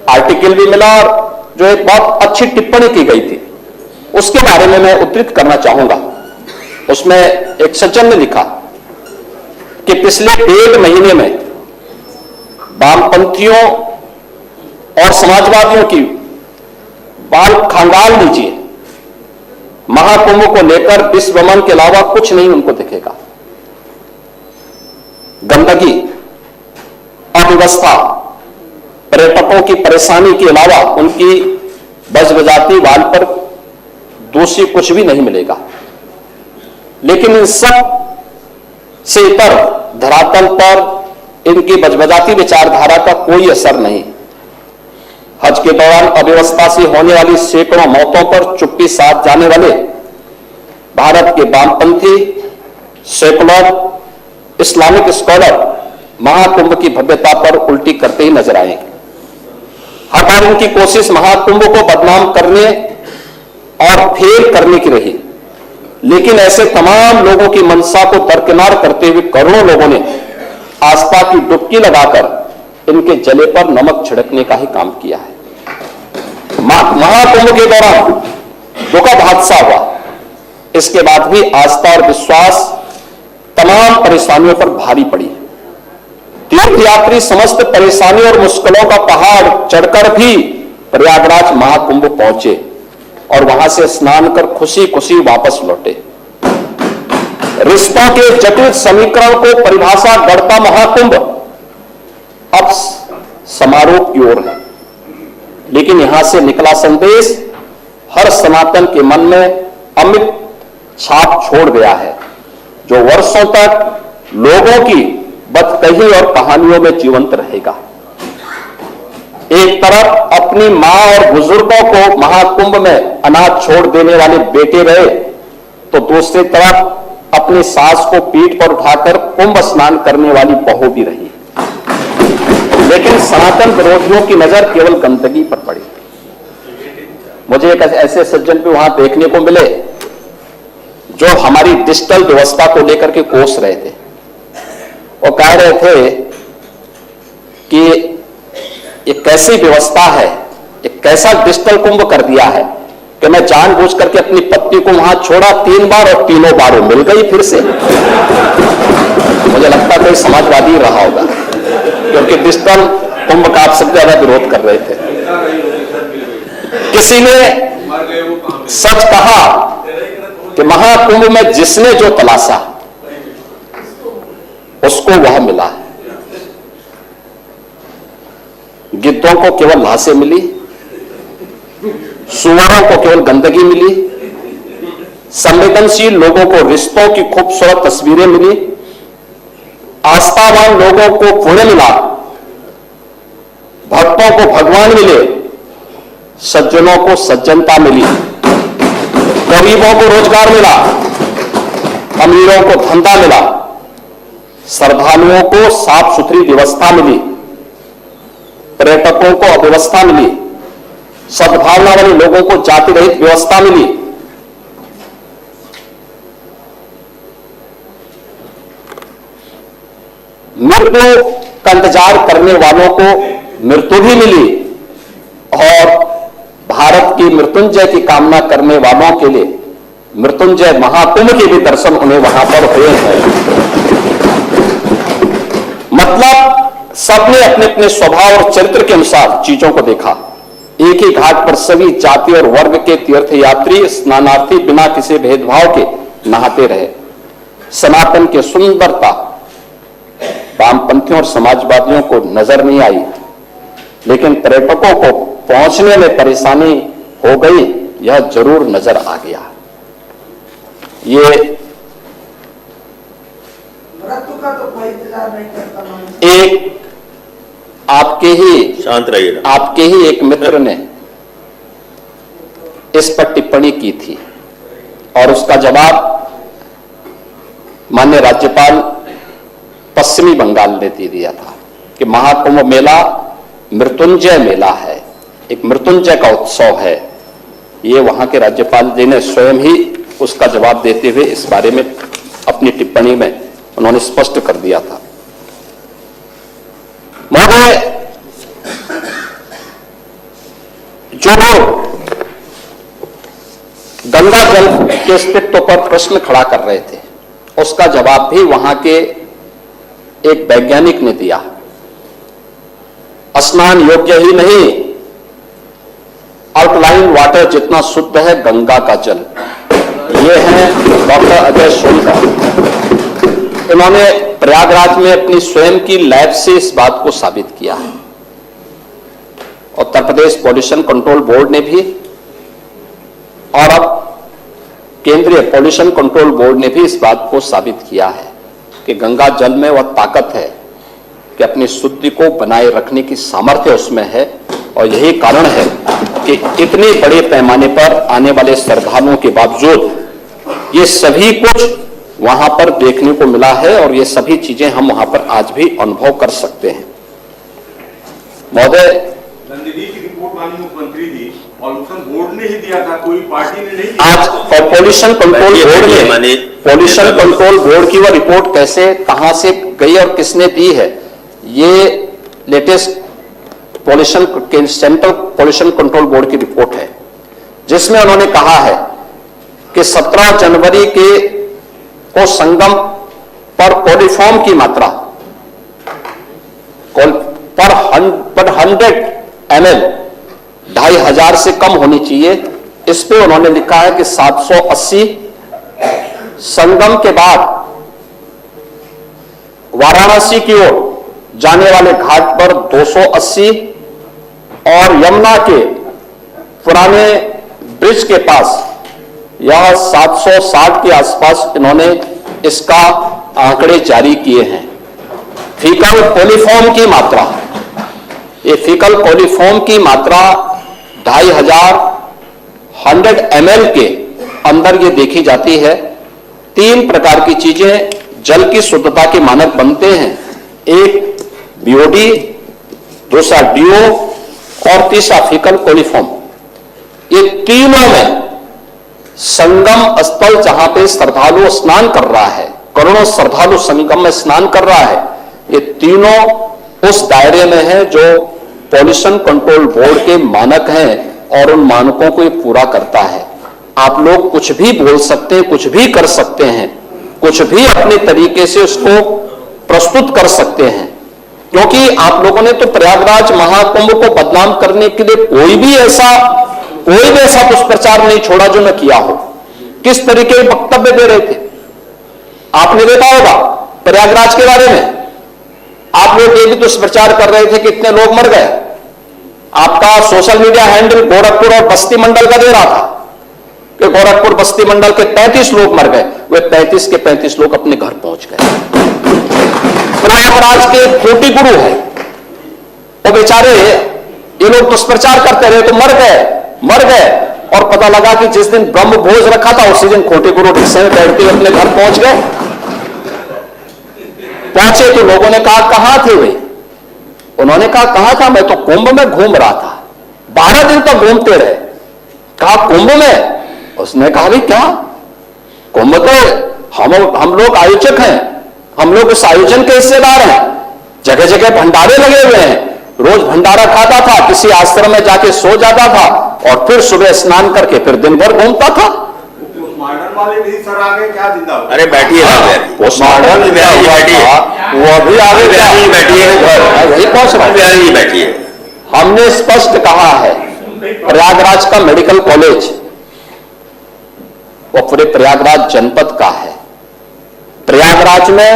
Article भी मिला और जो एक बहुत अच्छी टिप्पणी की गई थी, उसके बारे में मैं उद्धृत करना चाहूंगा। उसमें एक सज्जन ने लिखा कि पिछले 1.5 महीने में वामपंथियों और समाजवादियों की बाल खंगाल लीजिए, महाकुंभ को लेकर विश्व भ्रमण के अलावा कुछ नहीं उनको दिखेगा। गंदगी, अव्यवस्था, पर्यटकों की परेशानी के अलावा उनकी बजबजाती वाल पर दोषी कुछ भी नहीं मिलेगा। लेकिन इन सब से इतर धरातल पर इनकी बजबजाती विचारधारा का कोई असर नहीं। हज के दौरान अव्यवस्था से होने वाली सैकड़ों मौतों पर चुप्पी साध जाने वाले भारत के वामपंथी, सेकुलर, इस्लामिक स्कॉलर महाकुंभ की भव्यता पर उल्टी करते ही नजर आएंगे। हर बार उनकी कोशिश महाकुंभ को बदनाम करने और फेल करने की रही, लेकिन ऐसे तमाम लोगों की मंशा को दरकिनार करते हुए करोड़ों लोगों ने आस्था की डुबकी लगाकर इनके जले पर नमक छिड़कने का ही काम किया है। महाकुंभ के दौरान दुखद हादसा हुआ, इसके बाद भी आस्था और विश्वास तमाम परेशानियों पर भारी पड़ी। तीर्थयात्री समस्त परेशानियों और मुश्किलों का पहाड़ चढ़कर भी प्रयागराज महाकुंभ पहुंचे और वहां से स्नान कर खुशी खुशी वापस लौटे। रिश्तों के जटिल समीकरण को परिभाषा गढ़ता महाकुंभ अब समारोह की ओर है, लेकिन यहां से निकला संदेश हर सनातन के मन में अमिट छाप छोड़ गया है, जो वर्षों तक लोगों की बदकही और कहानियों में जीवंत रहेगा। एक तरफ अपनी मां और बुजुर्गों को महाकुंभ में अनाथ छोड़ देने वाले बेटे रहे, तो दूसरी तरफ अपनी सास को पीठ पर उठाकर कुंभ स्नान करने वाली बहू भी रही। लेकिन सनातन विरोधियों की नजर केवल गंदगी पर पड़ी। मुझे एक ऐसे सज्जन भी वहां देखने को मिले जो हमारी डिजिटल व्यवस्था को लेकर के कोस रहे थे। वो कह रहे थे कि ये कैसी व्यवस्था है, ये कैसा डिजिटल कुंभ कर दिया है कि मैं जानबूझ करके अपनी पत्नी को वहां छोड़ा 3 बार और तीनों बार मिल गई फिर से। मुझे लगता कोई समाजवादी रहा होगा, क्योंकि डिजिटल कुंभ का आप सबसे ज्यादा विरोध कर रहे थे। किसी ने सच कहा कि महाकुंभ में जिसने जो तलाशा उसको वह मिला। गिद्धों को केवल लाशें मिली, सुअरों को केवल गंदगी मिली, संवेदनशील लोगों को रिश्तों की खूबसूरत तस्वीरें मिली, आस्थावान लोगों को पुण्य मिला, भक्तों को भगवान मिले, सज्जनों को सज्जनता मिली, गरीबों को रोजगार मिला, अमीरों को धंधा मिला, श्रद्धालुओं को साफ सुथरी व्यवस्था मिली, पर्यटकों को अव्यवस्था मिली, सद्भावना वाले लोगों को जाति रहित व्यवस्था मिली। मृत्यु का इंतजार करने वालों को मृत्यु भी मिली और भारत की मृत्युंजय की कामना करने वालों के लिए मृत्युंजय महाकुंभ के भी दर्शन उन्हें वहां पर हुए हैं। मतलब सबने अपने अपने स्वभाव और चरित्र के अनुसार चीजों को देखा। एक ही घाट पर सभी जाति और वर्ग के तीर्थयात्री स्नानार्थी बिना किसी भेदभाव के नहाते रहे। सनातन की सुंदरता वामपंथियों और समाजवादियों को नजर नहीं आई, लेकिन पर्यटकों को पहुंचने में परेशानी हो गई, यह जरूर नजर आ गया। ये का तो कोई इंतजार नहीं करता। एक आपके ही शांत रहिए, आपके ही एक मित्र ने इस पर टिप्पणी की थी और उसका जवाब माननीय राज्यपाल पश्चिमी बंगाल ने दे दिया था कि महाकुंभ मेला मृत्युंजय मेला है, एक मृत्युंजय का उत्सव है। ये वहां के राज्यपाल जी ने स्वयं ही उसका जवाब देते हुए इस बारे में अपनी टिप्पणी में उन्होंने स्पष्ट कर दिया था। महोदय, जो लोग गंगा जल के अस्तित्व पर प्रश्न खड़ा कर रहे थे, उसका जवाब भी वहां के एक वैज्ञानिक ने दिया। स्नान योग्य ही नहीं, अल्कलाइन वाटर जितना शुद्ध है गंगा का जल। ये है डॉक्टर अजय शोलकर। इन्होंने प्रयागराज में अपनी स्वयं की लैब से इस बात को साबित किया है। Uttar Pradesh pollution control board ने भी और अब केंद्रीय पॉल्यूशन कंट्रोल बोर्ड ने भी इस बात को साबित किया है कि गंगा जल में वह ताकत है कि अपनी शुद्धि को बनाए रखने की सामर्थ्य उसमें है। और यही कारण है कि इतने बड़े पैमाने पर आने वाले श्रद्धालुओं के बावजूद ये सभी कुछ वहां पर देखने को मिला है और ये सभी चीजें हम वहां पर आज भी अनुभव कर सकते हैं। महोदय, नंदिनी की रिपोर्ट माननीय मुख्यमंत्री जी पॉल्यूशन बोर्ड ने ही दिया था, कोई पार्टी ने नहीं दिया। आज पॉल्यूशन कंट्रोल बोर्ड ने, पॉल्यूशन कंट्रोल बोर्ड की वह रिपोर्ट कैसे कहां से गई और किसने दी है, ये latest central pollution control board की रिपोर्ट है, जिसमें उन्होंने कहा है कि 17 जनवरी को संगम पर कोलिफॉर्म की मात्रा पर 100 ml 2500 से कम होनी चाहिए। इस पे उन्होंने लिखा है कि 780, संगम के बाद वाराणसी की ओर जाने वाले घाट पर 280 और यमुना के पुराने ब्रिज के पास यह 760 के आसपास इन्होंने इसका आंकड़े जारी किए हैं। फीकल कोलिफॉर्म की मात्रा, ये फीकल कोलिफॉर्म की मात्रा 2500 100 ml के अंदर ये देखी जाती है। 3 प्रकार की चीजें जल की शुद्धता के मानक बनते हैं, एक बीओडी, दूसरा डीओ और तीसरा फीकल कोलिफॉर्म। ये तीनों में संगम स्थल जहां पे श्रद्धालु स्नान कर रहा है, करोड़ों श्रद्धालु संगम में स्नान कर रहा है, ये तीनों उस दायरे में है जो पॉल्यूशन कंट्रोल बोर्ड के मानक हैं और उन मानकों को ये पूरा करता है। आप लोग कुछ भी बोल सकते हैं, कुछ भी कर सकते हैं, कुछ भी अपने तरीके से उसको प्रस्तुत कर सकते हैं, क्योंकि आप लोगों ने तो प्रयागराज महाकुंभ को बदनाम करने के लिए कोई भी ऐसा दुष्प्रचार नहीं छोड़ा जो न किया हो। किस तरीके के वक्तव्य दे रहे थे आपने देखा होगा प्रयागराज के बारे में। आप लोग ये भी दुष्प्रचार कर रहे थे कि इतने लोग मर गए। आपका सोशल मीडिया हैंडल गोरखपुर और बस्ती मंडल का दे रहा था कि गोरखपुर बस्ती मंडल के 35 लोग मर गए। वे 35 के 35 लोग अपने घर पहुंच गए। प्रयागराज के कोटि गुरु है, वो बेचारे ये लोग दुष्प्रचार करते रहे तो मर गए और पता लगा कि जिस दिन ब्रह्म भोज रखा था उसी दिन कोटि गुरु रिक्शे में बैठते हुए अपने घर पहुंच गए। पहुंचे तो लोगों ने कहा कहां थे वे? उन्होंने कहा कहां था, मैं तो कुंभ में घूम रहा था। 12 दिन तक घूमते रहे। कहा कुंभ में? उसने कहा भाई क्या कुंभ तो हम लोग आयोजक हैं, हम लोग उस आयोजन के हिस्सेदार हैं। जगह जगह भंडारे लगे हुए हैं, रोज भंडारा खाता था, किसी आश्रम में जाके सो जाता था और फिर सुबह स्नान करके फिर दिन भर घूमता था। पोस्टमार्टम वाले भी सर आगे क्या जिंदा? अरे बैठिए पोस्टमार्टम वो अभी आगे बैठिए, वही पहुंच रहा है। बैठिए। हमने स्पष्ट कहा है प्रयागराज का मेडिकल कॉलेज वो पूरे प्रयागराज जनपद का है। प्रयागराज में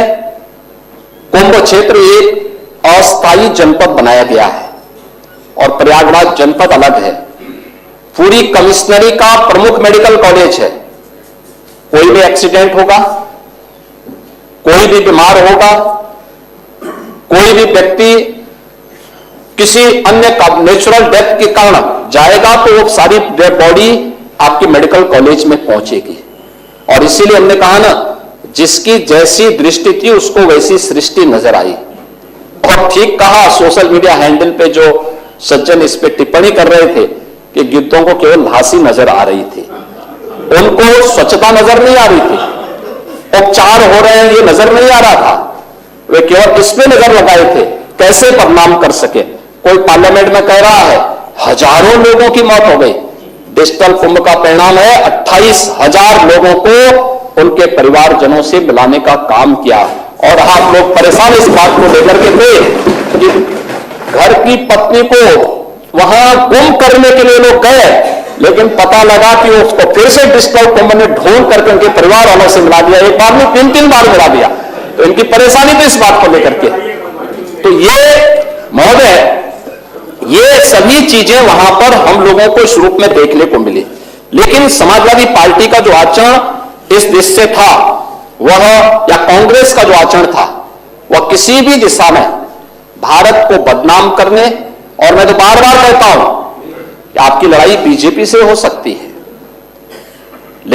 कुंभ क्षेत्र एक अस्थायी जनपद बनाया गया है और प्रयागराज जनपद अलग है। पूरी कमिश्नरी का प्रमुख मेडिकल कॉलेज है। कोई भी एक्सीडेंट होगा, कोई भी बीमार होगा, कोई भी व्यक्ति किसी अन्य नेचुरल डेथ के कारण जाएगा तो वो सारी डेड बॉडी आपके मेडिकल कॉलेज में पहुंचेगी। और इसीलिए हमने कहा ना, जिसकी जैसी दृष्टि थी उसको वैसी सृष्टि नजर आई। और ठीक कहा, सोशल मीडिया हैंडल पे जो सज्जन इस पे टिप्पणी कर रहे थे कि गिद्धों को केवल लाशी नजर आ रही थी, उनको स्वच्छता नजर नहीं आ रही थी, उपचार हो रहे हैं ये नजर नहीं आ रहा था। वे केवल इस पे नजर लगाए थे कैसे बदनाम कर सके। कोई पार्लियामेंट में कह रहा है हजारों लोगों की मौत हो गई। डिजिटल कुंभ का परिणाम है 28,000 लोगों को उनके परिवारजनों से मिलाने का काम किया। और आप लोग परेशान इस बात को लेकर के थे कि घर की पत्नी को वहां गुम करने के लिए लोग गए, लेकिन पता लगा कि उसको फिर से डिजिटल कुंभ ने ढूंढ करके उनके परिवार वालों से मिला दिया। एक बार में 3-3 बार मिला दिया। तो इनकी परेशानी तो इस बात को लेकर के। तो ये महोदय, ये सभी चीजें वहां पर हम लोगों को इस रूप में देखने को मिली। लेकिन समाजवादी पार्टी का जो आचरण इस देश से था वह, या कांग्रेस का जो आचरण था, वह किसी भी दिशा में भारत को बदनाम करने, और मैं तो बार बार कहता हूं कि आपकी लड़ाई बीजेपी से हो सकती है,